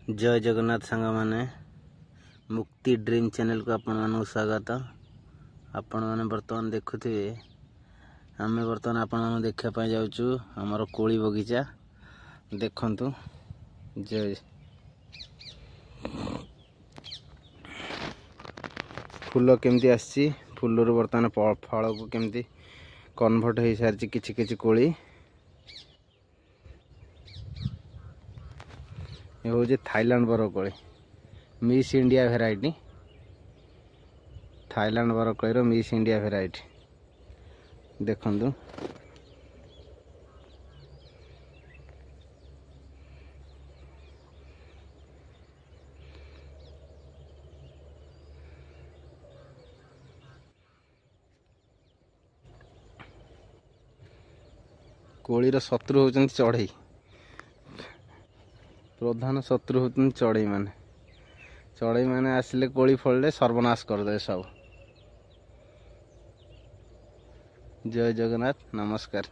जय जगन्नाथ सांग माने मुक्ति ड्रीम चैनल को आपण मानक स्वागत। आपण माने बर्तमान देखुथे आम बर्तमान आपण माने देखा पाई जाउछु हमर कोली बगीचा देखंतु। जय फूल केमती आसी फूल बर्तमान फल को केमती कन्वर्ट हो सारी किछि किछि कोली ये हूँ Thailand broccoli miss India variety Thailand broccoli miss India variety देखंतु। कोलीर शत्रु होचन चढ़ई प्रधान शत्रु होती चढ़ई माने आसिले कोली फल सर्वनाश करदे सब। जय जगन्नाथ नमस्कार।